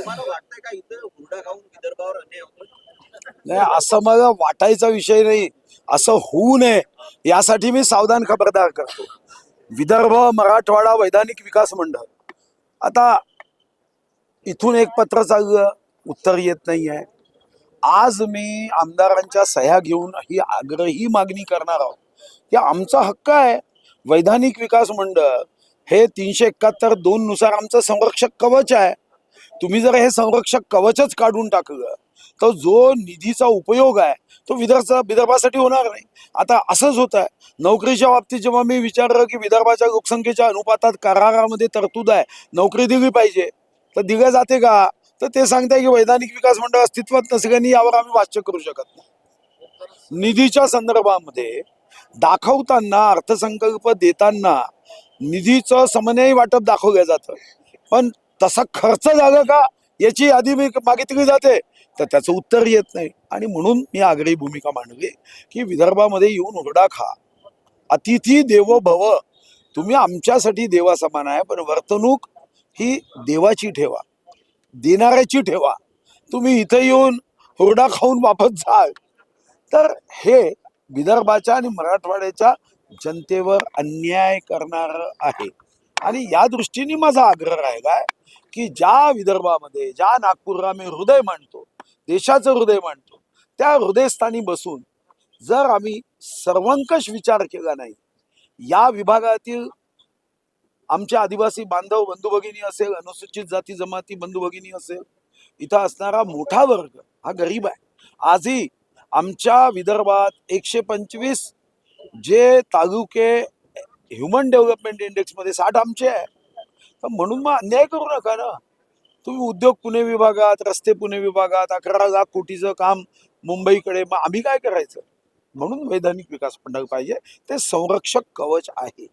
तुम्हाला वाटतंय का इथं हुरडा खाऊन विदर्भावर अन्याय होतो? नाही, असं मला वाटायचा विषय नाही. असं होऊ नये यासाठी मी सावधान खबरदार करतो. विदर्भ मराठवाडा वैधानिक विकास मंडळ, आता इथून एक पत्र चाललं, उत्तर येत नाहीये. आज मी आमदारांच्या सह्या घेऊन ही आग्रही मागणी करणार आहोत की आमचा हक्क आहे. वैधानिक विकास मंडळ हे 371(2) नुसार आमचं संरक्षक कवच आहे. तुम्ही जर हे संरक्षक कवचच काढून टाकलं तर जो निधीचा उपयोग आहे तो विदर्भासाठी होणार नाही. आता असंच होत आहे नोकरीच्या बाबतीत. जेव्हा मी विचारलं की विदर्भाच्या लोकसंख्येच्या अनुपातात करारामध्ये तरतूद आहे, नोकरी दिली पाहिजे, तर दिल्या जाते का? तर ते सांगताय की वैधानिक विकास मंडळ अस्तित्वात नसल्याने यावर आम्ही भाष्य करू शकत नाही. निधीच्या संदर्भामध्ये दाखवताना, अर्थसंकल्प देताना निधीचं समन्वयी वाटप दाखवलं जातं, पण तसा खर्च झाला का याची यादी मी मागितली जाते, तर त्याचं उत्तर येत नाही. आणि म्हणून मी आग्रही भूमिका मांडली की विदर्भामध्ये येऊन हुरडा खा, अतिथी देवो भव. तुम्ही आमच्यासाठी देवा समान आहे, पण वर्तणूक ही देवाची ठेवा, देणाऱ्याची ठेवा. तुम्ही इथे येऊन हुरडा खाऊन वापस जाल तर हे विदर्भाच्या आणि मराठवाड्याच्या जनतेवर अन्याय करणार आहे. आणि या दृष्टीने माझा आग्रह राहिला की ज्या विदर्भामध्ये, ज्या नागपूरला मी हृदय मांडतो, देशाचं हृदय मांडतो, त्या हृदयस्थानी बसून जर आम्ही सर्वंकष विचार केला नाही, या विभागातील आमच्या आदिवासी बांधव बंधू भगिनी असेल, अनुसूचित जाती जमाती बंधू भगिनी असेल, इथं असणारा मोठा वर्ग हा गरीब आहे. आजही आमच्या विदर्भात 125 जे तालुके ह्युमन डेव्हलपमेंट इंडेक्स मध्ये 60 आमचे आहे. तर म्हणून मग अन्याय करू नका ना. तुम्ही उद्योग पुणे विभागात, रस्ते पुणे विभागात, 11 लाख कोटीचं काम मुंबईकडे, मग आम्ही काय करायचं? म्हणून वैधानिक विकास मंडळ पाहिजे, ते संरक्षक कवच आहे.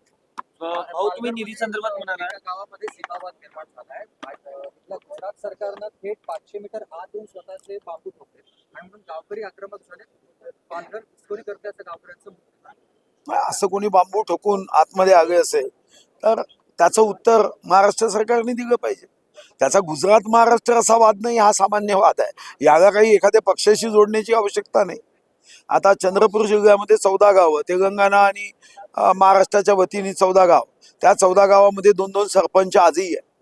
भाऊ, तुम्ही निधी संदर्भात म्हणाला, एका गावामध्ये सीमावाद निर्माण झालाय. इथलं गुजरात सरकारनं थेट 500 मीटर आत येऊन स्वतःचे बांबू ठोकले आणि म्हणून गावकरी आक्रमक झाले. पालघर घुसखोरी करते असं गावकऱ्यांचं म्हणणं आहे. मग असं कोणी बांबू ठोकून आतमध्ये आले असेल तर त्याचं उत्तर महाराष्ट्र सरकारने दिलं पाहिजे. त्याचा गुजरात महाराष्ट्र असा वाद नाही, हा सामान्य वाद आहे. याला काही एखाद्या पक्षाशी जोडण्याची आवश्यकता नाही. आता चंद्रपूर जिल्ह्यामध्ये 14 गावं, तेलंगणा आणि महाराष्ट्राच्या वतीने 14 गाव, त्या 14 गावामध्ये 2-2 सरपंच आजही आहे.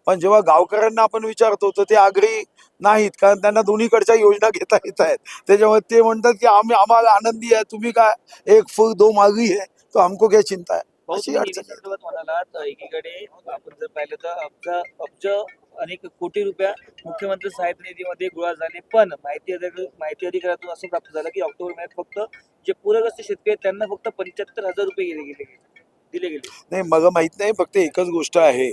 पण जेव्हा गावकऱ्यांना आपण विचारतो तर ते आग्रही नाहीत, कारण त्यांना दोन्हीकडच्या योजना घेता येत आहेत. त्याच्यामुळे ते म्हणतात की आम्हाला आनंदी आहे, तुम्ही काय एक फूल दो मागी है तो हमको क्या चिंता है. भाऊ, अशी तुम्ही अडचण निधी आहे. संदर्भात म्हणालात, एकीकडे आपण जर पाहिलं तर अब्ज अनेक कोटी रुपया मुख्यमंत्री सहायता निधीमध्ये गोळा झाले, पण माहिती अधिकारातून असं प्राप्त झालं की ऑक्टोबर महिन्यात फक्त जे पूरग्रस्त शेतकरी आहेत त्यांना फक्त 75,000 रुपये दिले गेले. नाही, मला माहित नाही. फक्त एकच गोष्ट आहे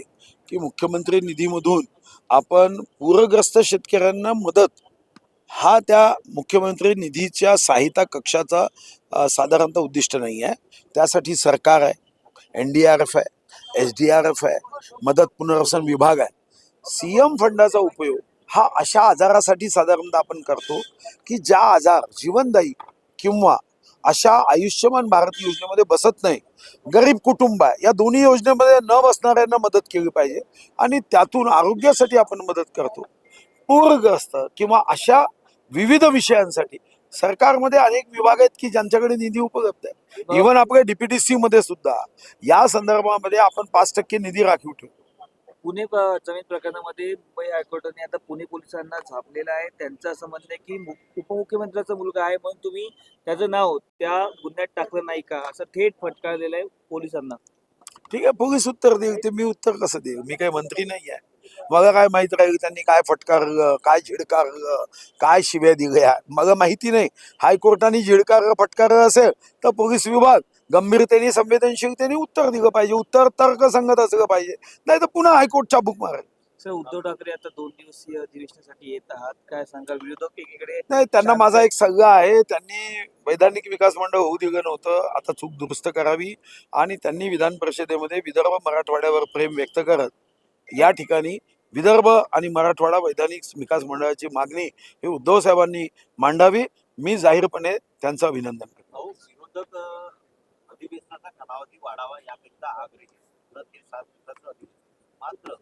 की मुख्यमंत्री निधीमधून आपण पूरग्रस्त शेतकऱ्यांना मदत, हा त्या मुख्यमंत्री निधीच्या सहायता कक्षाचा साधारणतः उद्दिष्ट नाही आहे. त्यासाठी सरकार आहे, NDRF आहे, SDRF आहे, मदत पुनर्वसन विभाग आहे. CM फंडाचा उपयोग हा अशा आजारासाठी साधारणतः आपण करतो की ज्या आजार जीवनदायी किंवा अशा आयुष्यमान भारत योजनेमध्ये बसत नाही, गरीब कुटुंब आहे, या दोन्ही योजनेमध्ये न बसणाऱ्यांना मदत केली पाहिजे. आणि त्यातून आरोग्यासाठी आपण मदत करतो. पूरग्रस्त किंवा अशा विविध विषयांसाठी सरकारमध्ये अनेक विभाग आहेत की ज्यांच्याकडे निधी उपलब्ध आहे. इव्हन आपल्या DPTC मध्ये सुद्धा या संदर्भामध्ये आपण 5% निधी राखीव ठेवतो. पुणे जमीन प्रकरणामध्ये मुंबई हायकोर्टाने आता पुणे पोलिसांना झापलेलं आहे. त्यांचं असं म्हणणं आहे की उपमुख्यमंत्र्याचा मुलगा आहे म्हणून तुम्ही त्याचं नाव त्या गुन्ह्यात टाकलं नाही का, असं थेट फटकारलेलं आहे पोलिसांना. ठीक आहे, पोलीस उत्तर देईल, ते मी उत्तर कसं देईल? मी काही मंत्री नाही आहे. मला काय माहित राहील त्यांनी काय फटकारलं, काय झिडकारलं, काय शिव्या दिल्या? मला माहिती नाही. हायकोर्टाने झिडकारलं फटकारलं असेल तर पोलीस विभाग गंभीरतेने संवेदनशीलतेने उत्तर दिलं पाहिजे, उत्तर तर्कसंगत असलं पाहिजे. नाही तर पुन्हा हायकोर्ट चाबूक मारेल. सर, उद्धव ठाकरे आता 2 दिवसीय अधिवेशनासाठी येत आहात, काय सांगाल? विरोधक एकीकडे नाही, त्यांना माझा एक सल्ला आहे, त्यांनी वैधानिक विकास मंडळ होऊ दिलं नव्हतं, आता चूक दुरुस्त करावी. आणि त्यांनी विधान परिषदेमध्ये विदर्भ मराठवाड्यावर प्रेम व्यक्त करत या ठिकाणी विदर्भ आणि मराठवाडा वैधानिक विकास मंडळाची मागणी ही उद्धव साहेबांनी मांडावी. मी जाहीरपणे त्यांचं अभिनंदन करतो. विरोधक अधिवेशनाचा कालावधी वाढावा याकरिता आग्रही आहेत. 7 दिवसाचं अधिवेशन, मात्र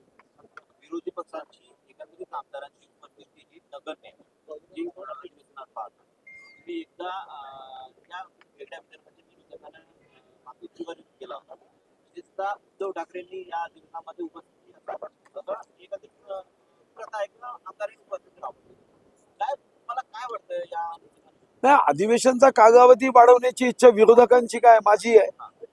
विरोधी पक्षांची एका विरुद्ध आमदारांची उपस्थिती जी नगण्य आहे, जी पूर्ण अधिवेशनात पाहता तुम्ही एकदा या वेगळ्या विदर्भाच्या नियोजकांना मातोश्रीवर केला होता. विशेषतः उद्धव ठाकरेंनी या अधिवेशनामध्ये उपस्थिती एखादी प्रथा आहे किंवा आमदारांनी उपस्थिती लावली. काय मला काय वाटतं या नाही, अधिवेशनचा कालावधी वाढवण्याची इच्छा विरोधकांची काय, माझी आहे,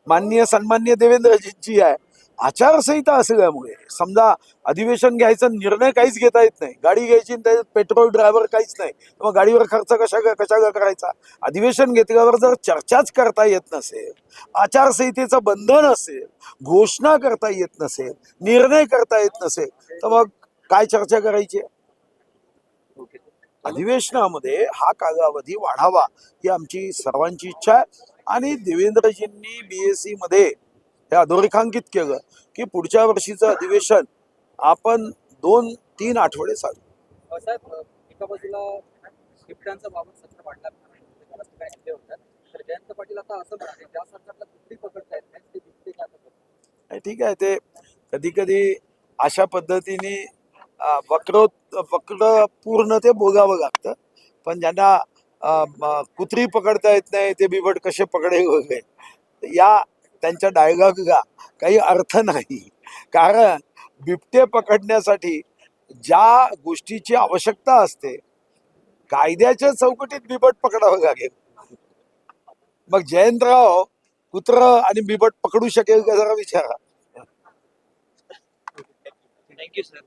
माननीय सन्माननीय देवेंद्रजींची आहे. आचारसंहिता असल्यामुळे समजा अधिवेशन घ्यायचा निर्णय काहीच घेता येत नाही. गाडी घ्यायची आणि त्याच्यात पेट्रोल ड्रायव्हर काहीच नाही, मग गाडीवर खर्च कशाला करायचा. अधिवेशन घेतल्यावर जर चर्चाच करता येत नसेल, आचारसंहितेचं बंधन असेल, घोषणा करता येत नसेल, निर्णय करता येत नसेल, तर मग काय चर्चा करायची आहे? अधिवेशनामध्ये हा कालावधी वाढावा ही आमची सर्वांची इच्छा आहे. आणि देवेंद्रजींनी BSc मध्ये हे अधोरेखांकित केलं की पुढच्या वर्षीचं अधिवेशन आपण 2-3 आठवडे चालू. साहेब, एका बाजूला बिबट्यांचा बाबत सत्र वाढला होता, तर जयंत पाटील आता असं म्हणाले, ज्या सरकारला बिबटी पकडता येत नाही ते बिबटे काय पकडतात. नाही, ठीक आहे, ते कधी कधी अशा पद्धतीने वक्र पूर्ण ते बोलावं लागतं. पण ज्यांना कुत्री पकडता येत नाही ते बिबट कसे पकडे वगैरे या त्यांच्या डायलॉगला काही अर्थ नाही. कारण बिबटे पकडण्यासाठी ज्या गोष्टीची आवश्यकता असते कायद्याच्या चौकटीत बिबट पकडावं लागेल. मग जयंतराव कुत्र आणि बिबट पकडू शकेल का जरा विचारा. Thank you sir.